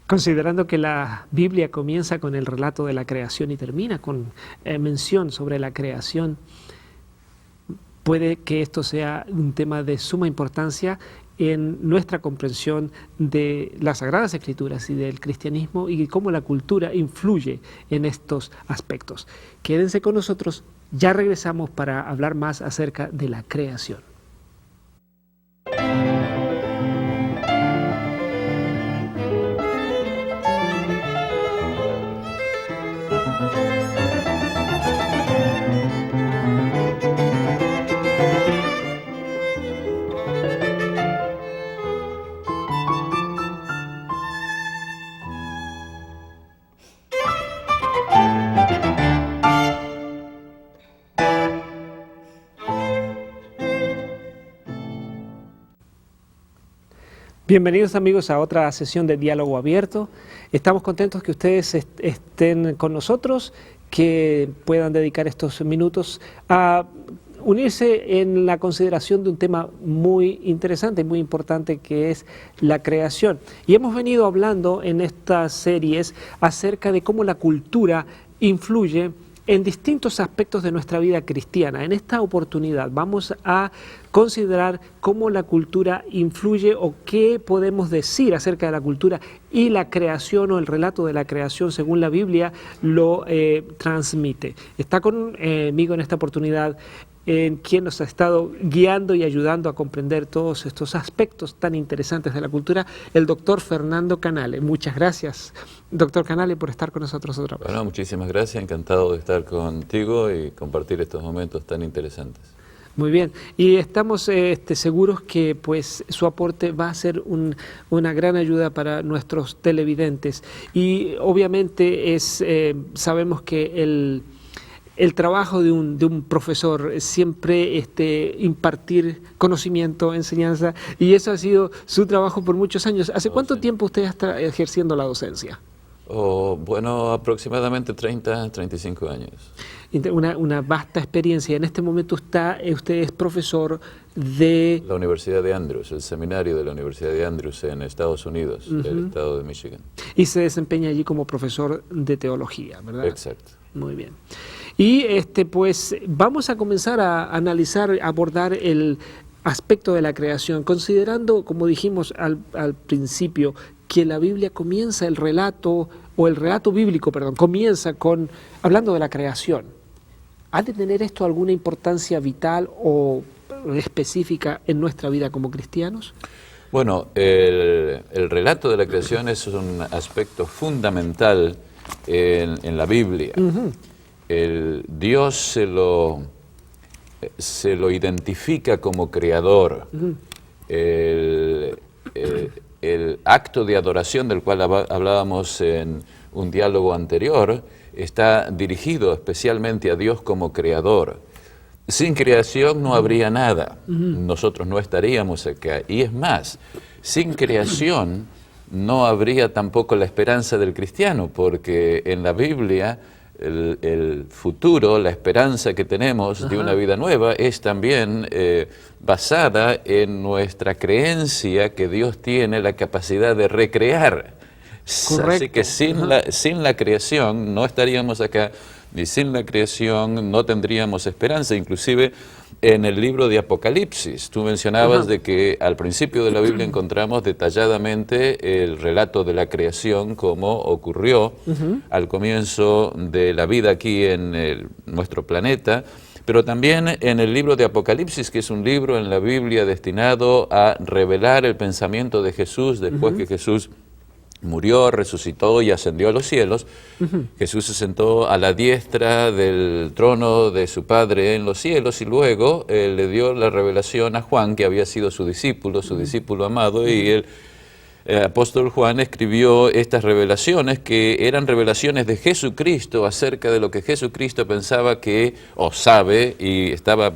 Considerando que la Biblia comienza con el relato de la creación y termina con mención sobre la creación, puede que esto sea un tema de suma importancia en nuestra comprensión de las Sagradas Escrituras y del cristianismo y cómo la cultura influye en estos aspectos. Quédense con nosotros, ya regresamos para hablar más acerca de la creación. Bienvenidos amigos a otra sesión de Diálogo Abierto. Estamos contentos que ustedes estén con nosotros, que puedan dedicar estos minutos a unirse en la consideración de un tema muy interesante y muy importante, que es la creación. Y hemos venido hablando en estas series acerca de cómo la cultura influye en distintos aspectos de nuestra vida cristiana. En esta oportunidad vamos a considerar cómo la cultura influye o qué podemos decir acerca de la cultura y la creación o el relato de la creación según la Biblia lo transmite. Está conmigo en esta oportunidad quien nos ha estado guiando y ayudando a comprender todos estos aspectos tan interesantes de la cultura, el doctor Fernando Canale. Muchas gracias, doctor Canale, por estar con nosotros otra vez. Bueno, muchísimas gracias, encantado de estar contigo y compartir estos momentos tan interesantes. Muy bien, y estamos seguros que pues su aporte va a ser una gran ayuda para nuestros televidentes. Y obviamente sabemos que el trabajo de un profesor es siempre impartir conocimiento, enseñanza, y eso ha sido su trabajo por muchos años. ¿Hace cuánto tiempo usted está ejerciendo la docencia? Bueno, aproximadamente 30, 35 años. Una vasta experiencia. En este momento usted es profesor de la Universidad de Andrews, el seminario de la Universidad de Andrews en Estados Unidos, del estado de Michigan. Y se desempeña allí como profesor de teología, ¿verdad? Exacto. Muy bien. Y pues vamos a comenzar a analizar, a abordar el aspecto de la creación, considerando, como dijimos al principio, que la Biblia comienza el relato bíblico, comienza hablando de la creación. ¿Ha de tener esto alguna importancia vital o específica en nuestra vida como cristianos? Bueno, el relato de la creación es un aspecto fundamental en la Biblia. Dios se lo identifica como creador. El acto de adoración del cual hablábamos en un diálogo anterior está dirigido especialmente a Dios como creador. Sin creación no habría nada, nosotros no estaríamos acá. Y es más, sin creación no habría tampoco la esperanza del cristiano, porque en la Biblia el futuro, la esperanza que tenemos de una vida nueva es también basada en nuestra creencia que Dios tiene la capacidad de recrear. Correcto. Así que sin la creación no estaríamos acá, y sin la creación no tendríamos esperanza. Inclusive en el libro de Apocalipsis, tú mencionabas de que al principio de la Biblia encontramos detalladamente el relato de la creación, como ocurrió al comienzo de la vida aquí en nuestro planeta, pero también en el libro de Apocalipsis, que es un libro en la Biblia destinado a revelar el pensamiento de Jesús después que Jesús murió, resucitó y ascendió a los cielos. Jesús se sentó a la diestra del trono de su Padre en los cielos y luego le dio la revelación a Juan, que había sido su discípulo amado, y el apóstol Juan escribió estas revelaciones, que eran revelaciones de Jesucristo acerca de lo que Jesucristo pensaba o sabe, y estaba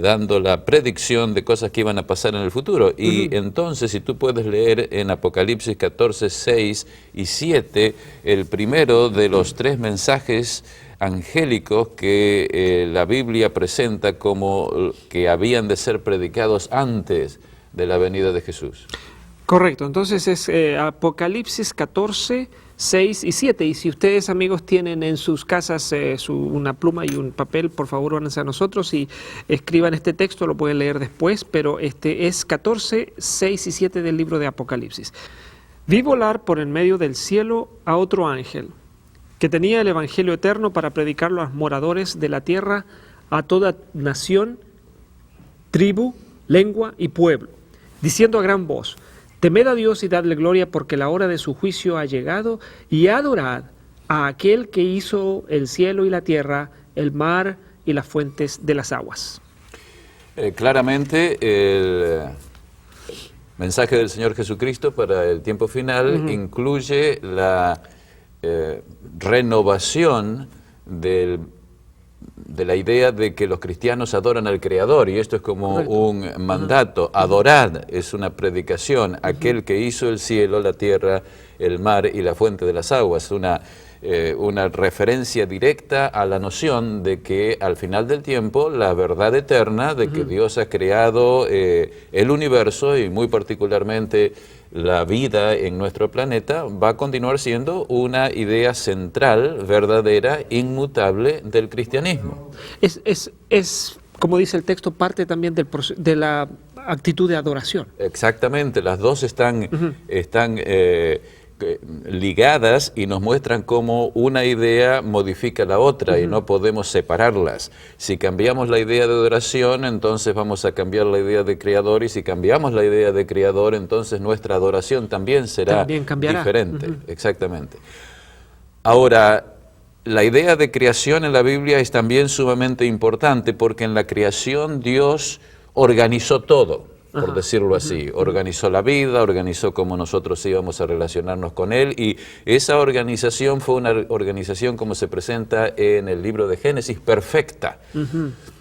dando la predicción de cosas que iban a pasar en el futuro. Y entonces, si tú puedes leer en Apocalipsis 14, 6 y 7, el primero de los 3 mensajes angélicos que la Biblia presenta como que habían de ser predicados antes de la venida de Jesús. Correcto, entonces es Apocalipsis 14, 6 y 7. Y si ustedes, amigos, tienen en sus casas una pluma y un papel, por favor, váyanse a nosotros y escriban este texto, lo pueden leer después, pero este es 14, 6 y 7 del libro de Apocalipsis. Vi volar por en medio del cielo a otro ángel, que tenía el evangelio eterno para predicarlo a los moradores de la tierra, a toda nación, tribu, lengua y pueblo, diciendo a gran voz: temed a Dios y dadle gloria, porque la hora de su juicio ha llegado, y adorad a aquel que hizo el cielo y la tierra, el mar y las fuentes de las aguas. Claramente el mensaje del Señor Jesucristo para el tiempo final incluye la renovación de la idea de que los cristianos adoran al Creador, y esto es como un mandato. Adorad es una predicación, aquel que hizo el cielo, la tierra, el mar y la fuente de las aguas, una referencia directa a la noción de que al final del tiempo la verdad eterna de que Dios ha creado el universo y muy particularmente la vida en nuestro planeta va a continuar siendo una idea central, verdadera, inmutable del cristianismo. Es como dice el texto, parte también de la actitud de adoración. Exactamente, las dos están ligadas y nos muestran cómo una idea modifica la otra y no podemos separarlas. Si cambiamos la idea de adoración, entonces vamos a cambiar la idea de creador, y si cambiamos la idea de creador, entonces nuestra adoración también será diferente. Exactamente. Ahora, la idea de creación en la Biblia es también sumamente importante, porque en la creación Dios organizó todo, por decirlo así. Organizó la vida, organizó cómo nosotros íbamos a relacionarnos con Él, y esa organización fue una organización, como se presenta en el libro de Génesis, perfecta.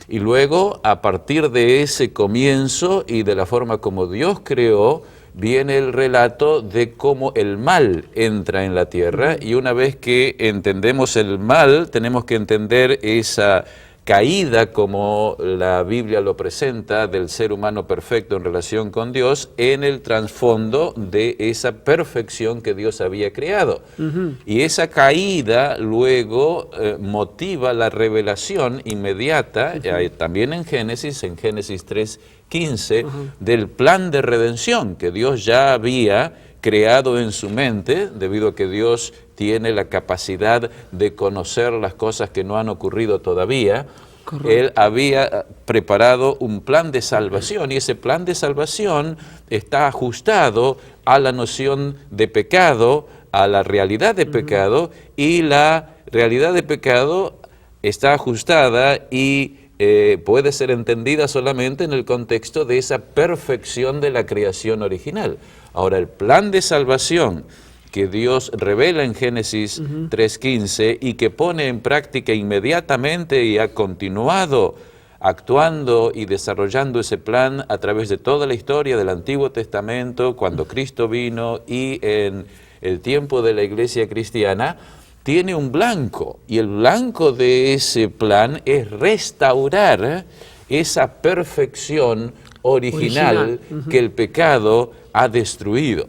Y luego, a partir de ese comienzo y de la forma como Dios creó, viene el relato de cómo el mal entra en la tierra, y una vez que entendemos el mal, tenemos que entender esa caída, como la Biblia lo presenta, del ser humano perfecto en relación con Dios, en el trasfondo de esa perfección que Dios había creado. Y esa caída luego motiva la revelación inmediata, también en Génesis 3:15, del plan de redención que Dios ya había creado en su mente, debido a que Dios tiene la capacidad de conocer las cosas que no han ocurrido todavía. Él había preparado un plan de salvación, y ese plan de salvación está ajustado a la noción de pecado, a la realidad de pecado, y la realidad de pecado está ajustada y puede ser entendida solamente en el contexto de esa perfección de la creación original. Ahora, el plan de salvación que Dios revela en Génesis 3:15 y que pone en práctica inmediatamente y ha continuado actuando y desarrollando ese plan a través de toda la historia del Antiguo Testamento, cuando Cristo vino y en el tiempo de la iglesia cristiana, tiene un blanco, y el blanco de ese plan es restaurar esa perfección original que el pecado ha destruido.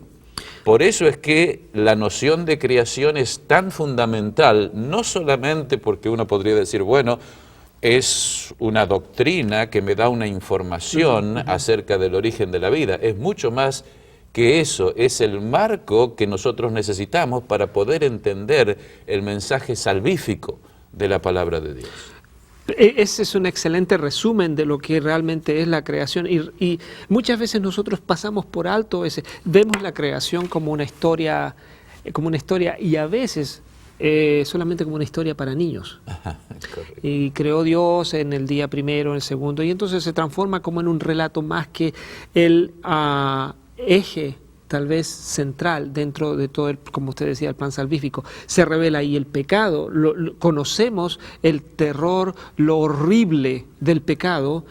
Por eso es que la noción de creación es tan fundamental, no solamente porque uno podría decir, bueno, es una doctrina que me da una información acerca del origen de la vida, es mucho más que eso, es el marco que nosotros necesitamos para poder entender el mensaje salvífico de la palabra de Dios. Ese es un excelente resumen de lo que realmente es la creación, y muchas veces nosotros pasamos por alto vemos la creación como una historia y a veces solamente como una historia para niños. Y creó Dios en el día primero, en el segundo, y entonces se transforma como en un relato más que el eje tal vez central dentro de todo como usted decía, el plan salvífico. Se revela ahí el pecado, conocemos el terror, lo horrible del pecado,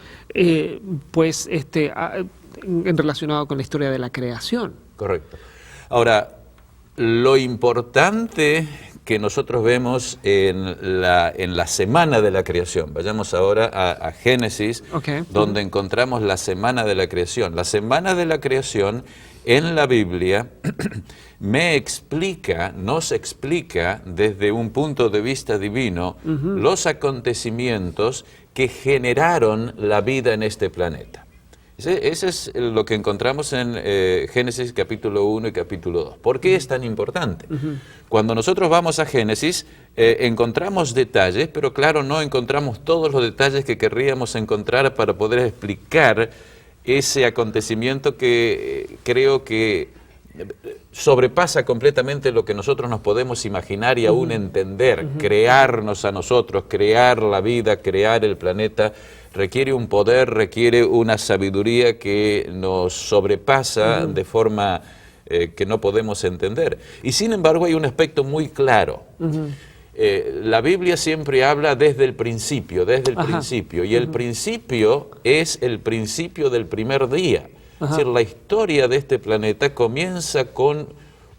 relacionado con la historia de la creación. Correcto. Ahora, lo importante que nosotros vemos en la semana de la creación. Vayamos ahora a Génesis, donde encontramos la semana de la creación. La semana de la creación en la Biblia nos explica desde un punto de vista divino los acontecimientos que generaron la vida en este planeta. Ese es lo que encontramos en Génesis capítulo 1 y capítulo 2. ¿Por qué es tan importante? Cuando nosotros vamos a Génesis, encontramos detalles, pero claro, no encontramos todos los detalles que querríamos encontrar para poder explicar ese acontecimiento que creo que sobrepasa completamente lo que nosotros nos podemos imaginar y aún entender. Crearnos a nosotros, crear la vida, crear el planeta, requiere un poder, requiere una sabiduría que nos sobrepasa de forma que no podemos entender. Y sin embargo hay un aspecto muy claro. La Biblia siempre habla desde el principio, y el principio es el principio del primer día. Es decir, la historia de este planeta comienza con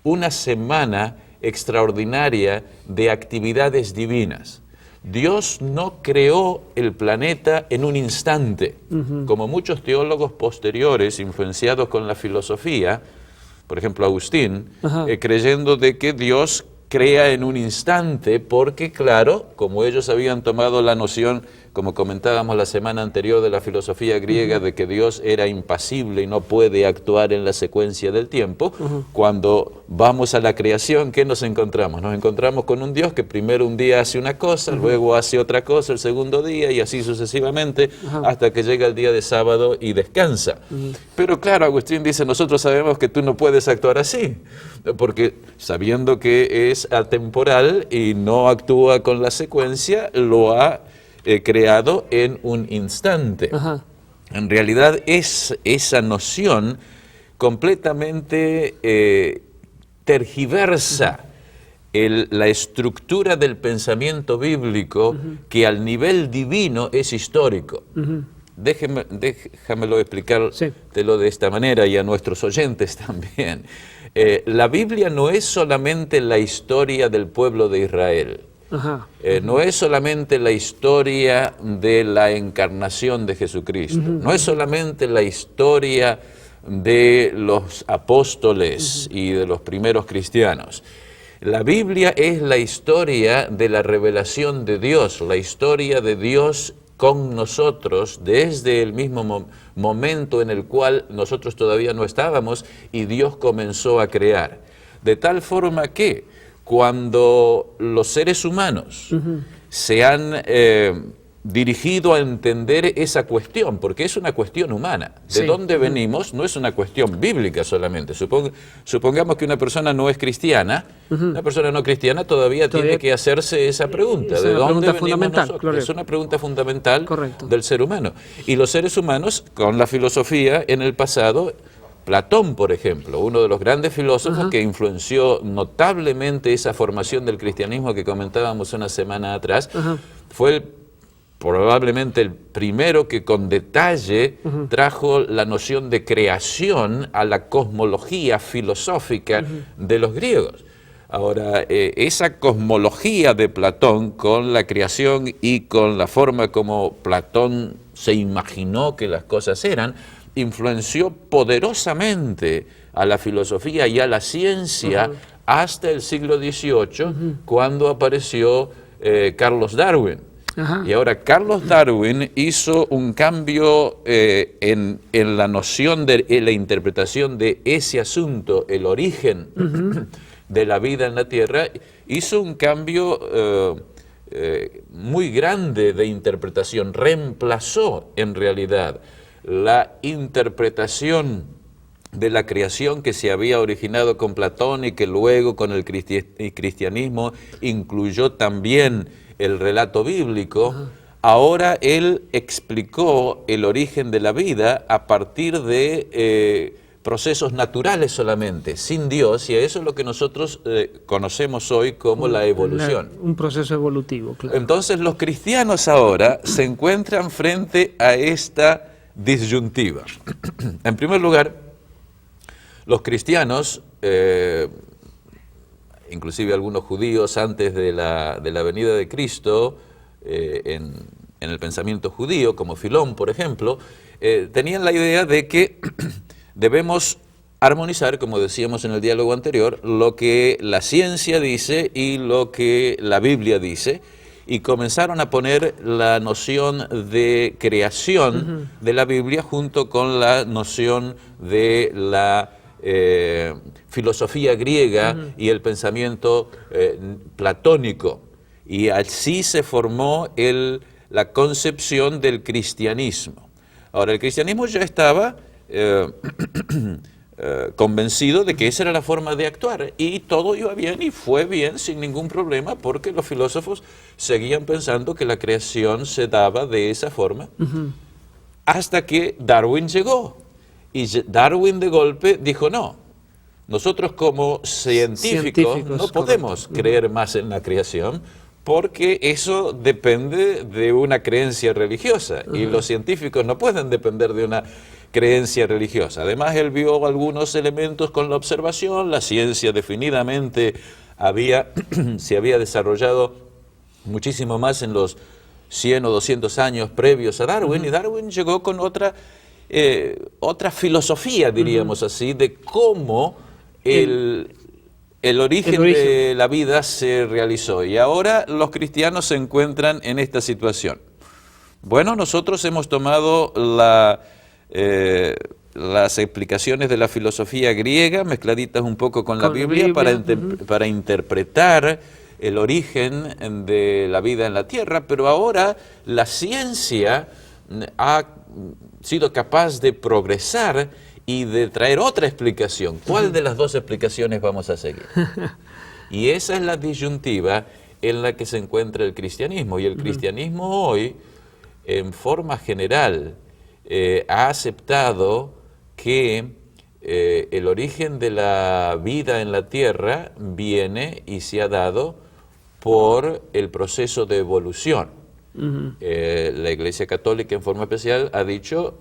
una semana extraordinaria de actividades divinas. Dios no creó el planeta en un instante, como muchos teólogos posteriores, influenciados con la filosofía, por ejemplo Agustín, creyendo de que Dios crea en un instante, porque claro, como ellos habían tomado la noción, como comentábamos la semana anterior, de la filosofía griega, de que Dios era impasible y no puede actuar en la secuencia del tiempo, cuando vamos a la creación, ¿qué nos encontramos? Nos encontramos con un Dios que primero un día hace una cosa, luego hace otra cosa el segundo día, y así sucesivamente, hasta que llega el día de sábado y descansa. Pero claro, Agustín dice, nosotros sabemos que tú no puedes actuar así, porque sabiendo que es atemporal y no actúa con la secuencia, lo ha creado en un instante. En realidad es esa noción completamente tergiversa la estructura del pensamiento bíblico, que al nivel divino es histórico. Déjamelo explicártelo de esta manera, y a nuestros oyentes también. La Biblia no es solamente la historia del pueblo de Israel. No es solamente la historia de la encarnación de Jesucristo, no es solamente la historia de los apóstoles y de los primeros cristianos. La Biblia es la historia de la revelación de Dios, la historia de Dios con nosotros desde el mismo momento en el cual nosotros todavía no estábamos y Dios comenzó a crear. De tal forma que cuando los seres humanos se han dirigido a entender esa cuestión, porque es una cuestión humana, de dónde venimos no es una cuestión bíblica solamente. Supongamos que una persona no es cristiana, una persona no cristiana todavía tiene que hacerse esa pregunta, ¿de dónde venimos nosotros? Es una pregunta fundamental del ser humano. Y los seres humanos, con la filosofía en el pasado, Platón, por ejemplo, uno de los grandes filósofos que influenció notablemente esa formación del cristianismo que comentábamos una semana atrás, fue probablemente el primero que con detalle trajo la noción de creación a la cosmología filosófica de los griegos. Ahora, esa cosmología de Platón, con la creación y con la forma como Platón se imaginó que las cosas eran, influenció poderosamente a la filosofía y a la ciencia hasta el siglo XVIII, cuando apareció Carlos Darwin. Y ahora Carlos Darwin hizo un cambio en la noción de la interpretación de ese asunto, el origen de la vida en la Tierra. Hizo un cambio muy grande de interpretación, reemplazó en realidad la interpretación de la creación que se había originado con Platón y que luego con el cristianismo incluyó también el relato bíblico. Ahora él explicó el origen de la vida a partir de procesos naturales solamente, sin Dios, y eso es lo que nosotros conocemos hoy como la evolución. Un proceso evolutivo, claro. Entonces los cristianos ahora se encuentran frente a esta disyuntiva. En primer lugar, los cristianos inclusive algunos judíos antes de la venida de Cristo, en el pensamiento judío, como Filón, por ejemplo, tenían la idea de que debemos armonizar, como decíamos en el diálogo anterior, lo que la ciencia dice y lo que la Biblia dice, y comenzaron a poner la noción de creación de la Biblia junto con la noción de la filosofía griega y el pensamiento platónico. Y así se formó la concepción del cristianismo. Ahora, el cristianismo ya estaba convencido de que esa era la forma de actuar, y todo iba bien y fue bien sin ningún problema, porque los filósofos seguían pensando que la creación se daba de esa forma, hasta que Darwin llegó, y Darwin de golpe dijo: no, nosotros como científicos no podemos creer más en la creación, porque eso depende de una creencia religiosa, y los científicos no pueden depender de una creencia religiosa. Además, él vio algunos elementos con la observación. La ciencia definidamente se había desarrollado muchísimo más en los 100 o 200 años previos a Darwin, y Darwin llegó con otra filosofía, diríamos así, de cómo el origen de la vida se realizó. Y ahora los cristianos se encuentran en esta situación. Bueno, nosotros hemos tomado las explicaciones de la filosofía griega, mezcladitas un poco con la Biblia, para interpretar el origen de la vida en la tierra, pero ahora la ciencia ha sido capaz de progresar y de traer otra explicación. ¿Cuál de las dos explicaciones vamos a seguir? Y esa es la disyuntiva en la que se encuentra el cristianismo. Y el cristianismo hoy, en forma general, ha aceptado que el origen de la vida en la tierra viene y se ha dado por el proceso de evolución. La Iglesia Católica, en forma especial, ha dicho,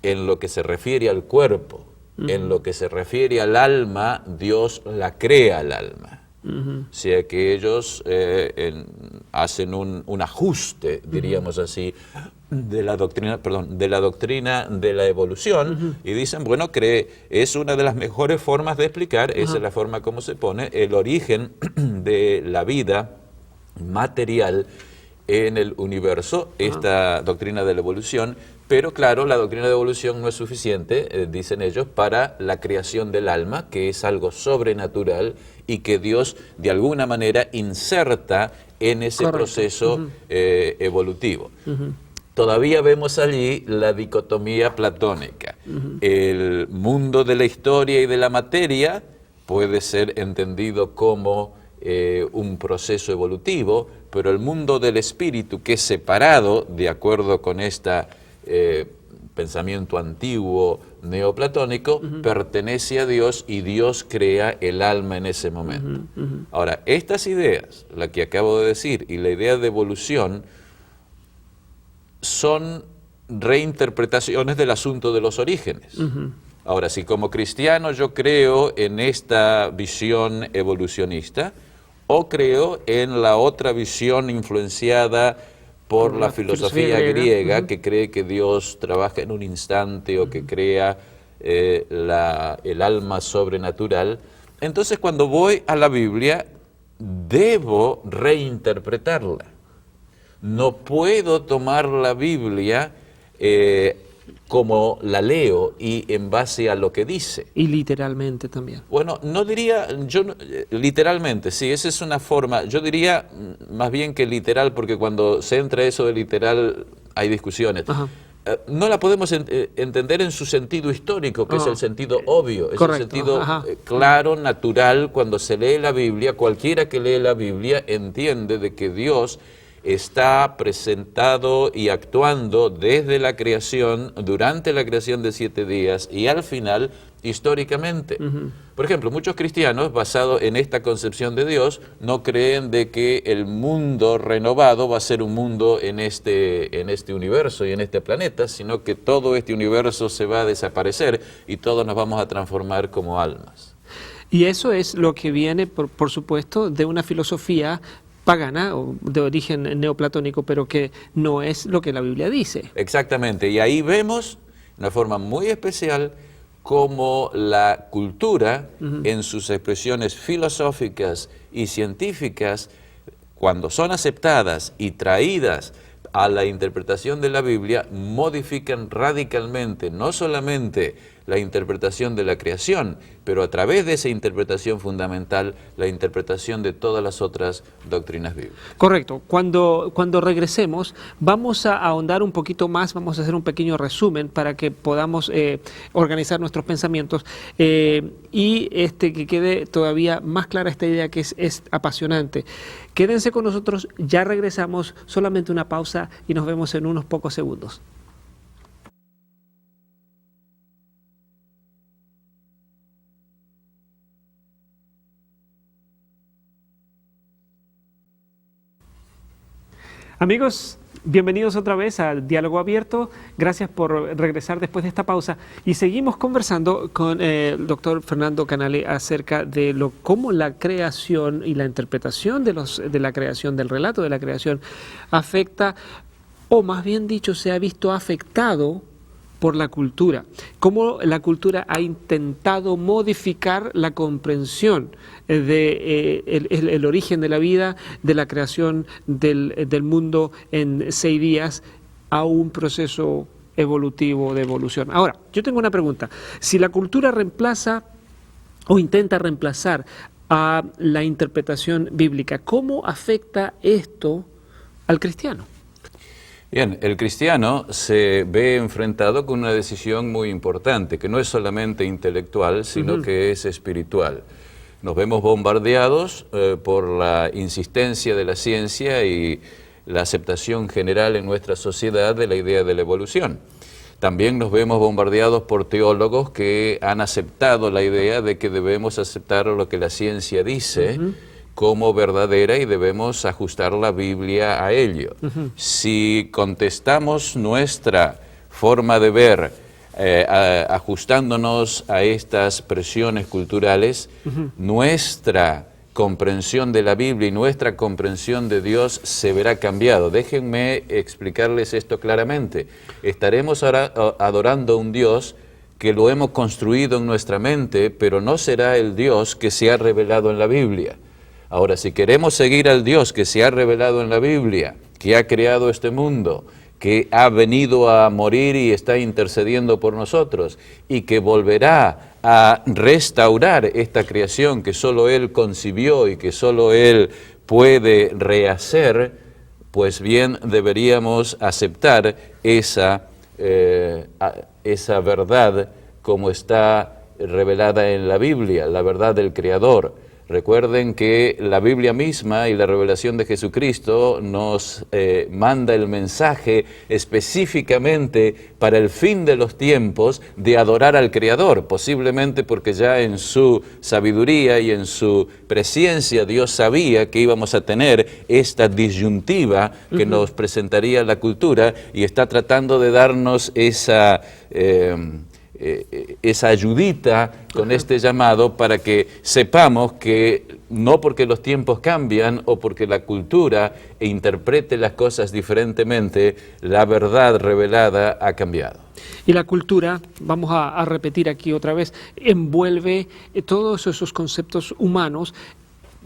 en lo que se refiere al cuerpo, en lo que se refiere al alma, Dios la crea al alma. O sea que ellos hacen un ajuste, diríamos así, de la doctrina de la evolución, y dicen, bueno, es una de las mejores formas de explicar, esa es la forma como se pone, el origen de la vida material en el universo, esta doctrina de la evolución. Pero claro, la doctrina de evolución no es suficiente, dicen ellos, para la creación del alma, que es algo sobrenatural y que Dios de alguna manera inserta en ese proceso evolutivo. Todavía vemos allí la dicotomía platónica. El mundo de la historia y de la materia puede ser entendido como un proceso evolutivo, pero el mundo del espíritu, que es separado, de acuerdo con esta pensamiento antiguo neoplatónico, pertenece a Dios, y Dios crea el alma en ese momento. Ahora, estas ideas, la que acabo de decir, y la idea de evolución, son reinterpretaciones del asunto de los orígenes. Ahora, si como cristiano yo creo en esta visión evolucionista, o creo en la otra visión influenciada por la filosofía griega, que cree que Dios trabaja en un instante, o que crea el alma sobrenatural, entonces cuando voy a la Biblia debo reinterpretarla. No puedo tomar la Biblia como la leo y en base a lo que dice. Y literalmente también. Bueno, no diría, literalmente, sí, esa es una forma, yo diría más bien que literal, porque cuando se entra eso de literal hay discusiones. No la podemos entender en su sentido histórico, que es el sentido obvio, es el sentido claro, natural. Cuando se lee la Biblia, cualquiera que lee la Biblia entiende de que Dios está presentado y actuando desde la creación, durante la creación de 7 días y al final históricamente. Por ejemplo, muchos cristianos, basados en esta concepción de Dios, no creen de que el mundo renovado va a ser un mundo en este universo y en este planeta, sino que todo este universo se va a desaparecer y todos nos vamos a transformar como almas. Y eso es lo que viene, por supuesto, de una filosofía pagana o de origen neoplatónico, pero que no es lo que la Biblia dice. Exactamente, y ahí vemos de una forma muy especial cómo la cultura, en sus expresiones filosóficas y científicas, cuando son aceptadas y traídas a la interpretación de la Biblia, modifican radicalmente no solamente la interpretación de la creación, pero a través de esa interpretación fundamental, la interpretación de todas las otras doctrinas bíblicas. Correcto. Cuando regresemos, vamos a ahondar un poquito más, vamos a hacer un pequeño resumen para que podamos organizar nuestros pensamientos y que quede todavía más clara esta idea que es apasionante. Quédense con nosotros, ya regresamos, solamente una pausa y nos vemos en unos pocos segundos. Amigos, bienvenidos otra vez a Diálogo Abierto. Gracias por regresar después de esta pausa. Y seguimos conversando con el doctor Fernando Canale acerca de cómo la creación y la interpretación de la creación, del relato de la creación, afecta, o más bien dicho, se ha visto afectado por la cultura. Cómo la cultura ha intentado modificar la comprensión el origen de la vida, de la creación del mundo en 6 días a un proceso evolutivo de evolución. Ahora, yo tengo una pregunta. Si la cultura reemplaza o intenta reemplazar a la interpretación bíblica, ¿cómo afecta esto al cristiano? Bien, el cristiano se ve enfrentado con una decisión muy importante, que no es solamente intelectual, sino que es espiritual. Nos vemos bombardeados por la insistencia de la ciencia y la aceptación general en nuestra sociedad de la idea de la evolución. También nos vemos bombardeados por teólogos que han aceptado la idea de que debemos aceptar lo que la ciencia dice como verdadera y debemos ajustar la Biblia a ello. Si contestamos nuestra forma de ver ajustándonos a estas presiones culturales, nuestra comprensión de la Biblia y nuestra comprensión de Dios se verá cambiado. Déjenme explicarles esto claramente. Estaremos ahora adorando a un Dios que lo hemos construido en nuestra mente, pero no será el Dios que se ha revelado en la Biblia. Ahora, si queremos seguir al Dios que se ha revelado en la Biblia, que ha creado este mundo, que ha venido a morir y está intercediendo por nosotros, y que volverá a restaurar esta creación que solo Él concibió y que solo Él puede rehacer, pues bien deberíamos aceptar esa verdad como está revelada en la Biblia, la verdad del Creador. Recuerden que la Biblia misma y la revelación de Jesucristo nos manda el mensaje específicamente para el fin de los tiempos de adorar al Creador, posiblemente porque ya en su sabiduría y en su presciencia Dios sabía que íbamos a tener esta disyuntiva que nos presentaría la cultura y está tratando de darnos esa ayudita con este llamado para que sepamos que no porque los tiempos cambian o porque la cultura interprete las cosas diferentemente, la verdad revelada ha cambiado. Y la cultura, vamos a repetir aquí otra vez, envuelve todos esos conceptos humanos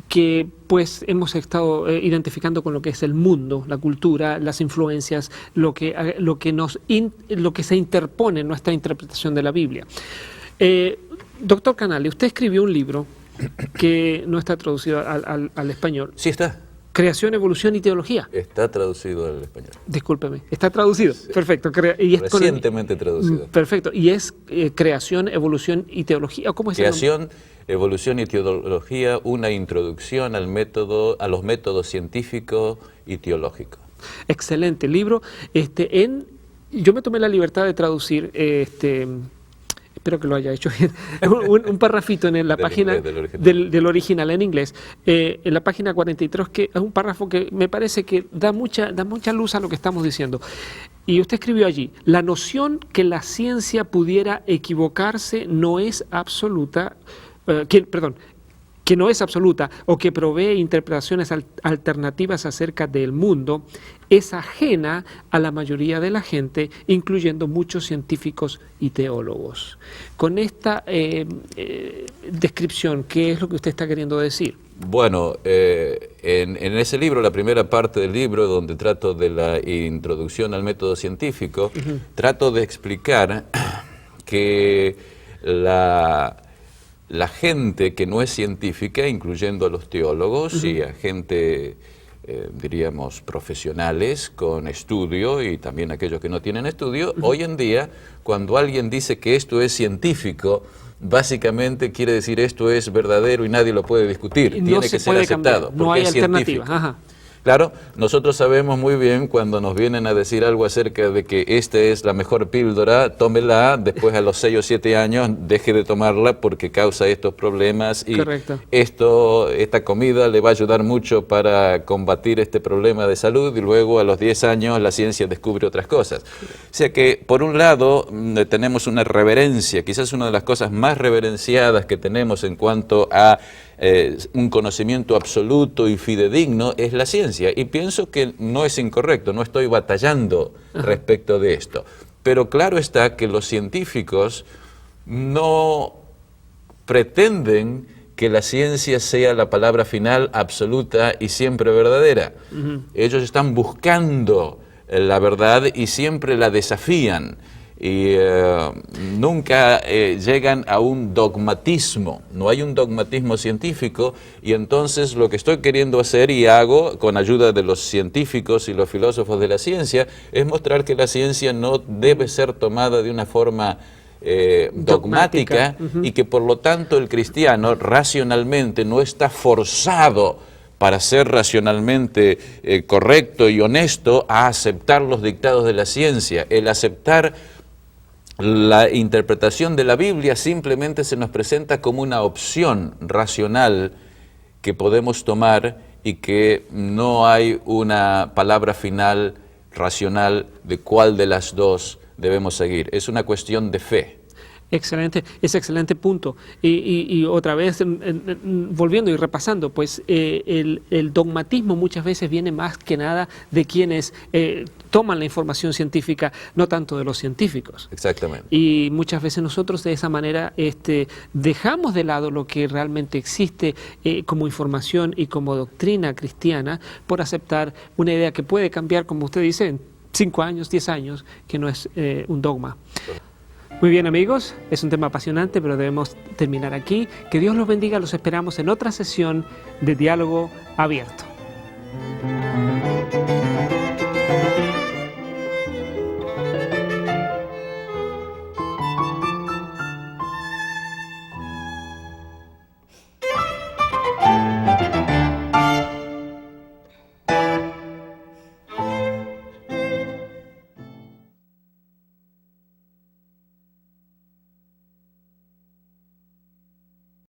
que pues hemos estado identificando con lo que es el mundo, la cultura, las influencias, lo que se interpone en nuestra interpretación de la Biblia. Doctor Canale, usted escribió un libro que no está traducido al español. Sí está. Creación, evolución y teología. Está traducido al español. Discúlpeme, está traducido. Sí. Perfecto. Recientemente traducido. Perfecto. ¿Y es creación, evolución y teología? ¿Cómo es creación, evolución y teología, una introducción a los métodos científicos y teológicos. Excelente libro. Yo me tomé la libertad de traducir espero que lo haya hecho bien, un parrafito en la página del original en inglés, en la página 43, que es un párrafo que me parece que da mucha luz a lo que estamos diciendo. Y usted escribió allí: la noción que la ciencia pudiera equivocarse no es absoluta, que no es absoluta o que provee interpretaciones alternativas acerca del mundo, es ajena a la mayoría de la gente, incluyendo muchos científicos y teólogos. Con esta descripción, ¿qué es lo que usted está queriendo decir? Bueno, en ese libro, la primera parte del libro, donde trato de la introducción al método científico, trato de explicar que la gente que no es científica, incluyendo a los teólogos y a gente, diríamos, profesionales con estudio y también aquellos que no tienen estudio, hoy en día, cuando alguien dice que esto es científico, básicamente quiere decir esto es verdadero y nadie lo puede discutir, tiene que ser aceptado. No hay alternativa. Claro, nosotros sabemos muy bien cuando nos vienen a decir algo acerca de que esta es la mejor píldora, tómela, después a los 6 o 7 años deje de tomarla porque causa estos problemas y esta comida le va a ayudar mucho para combatir este problema de salud y luego a los 10 años la ciencia descubre otras cosas. O sea que por un lado tenemos una reverencia, quizás una de las cosas más reverenciadas que tenemos en cuanto a un conocimiento absoluto y fidedigno es la ciencia, y pienso que no es incorrecto, no estoy batallando respecto de esto, pero claro está que los científicos no pretenden que la ciencia sea la palabra final absoluta y siempre verdadera. Ellos están buscando la verdad y siempre la desafían. Y nunca llegan a un dogmatismo, no hay un dogmatismo científico, y entonces lo que estoy queriendo hacer y hago con ayuda de los científicos y los filósofos de la ciencia es mostrar que la ciencia no debe ser tomada de una forma dogmática y que por lo tanto el cristiano racionalmente no está forzado para ser racionalmente correcto y honesto a aceptar los dictados de la ciencia. El aceptar la interpretación de la Biblia simplemente se nos presenta como una opción racional que podemos tomar y que no hay una palabra final racional de cuál de las dos debemos seguir. Es una cuestión de fe. Excelente, es excelente punto. Y otra vez, volviendo y repasando, pues el dogmatismo muchas veces viene más que nada de quienes toman la información científica, no tanto de los científicos. Exactamente. Y muchas veces nosotros de esa manera dejamos de lado lo que realmente existe como información y como doctrina cristiana por aceptar una idea que puede cambiar, como usted dice, en 5 años, 10 años, que no es un dogma. Muy bien, amigos, es un tema apasionante, pero debemos terminar aquí. Que Dios los bendiga, los esperamos en otra sesión de Diálogo Abierto.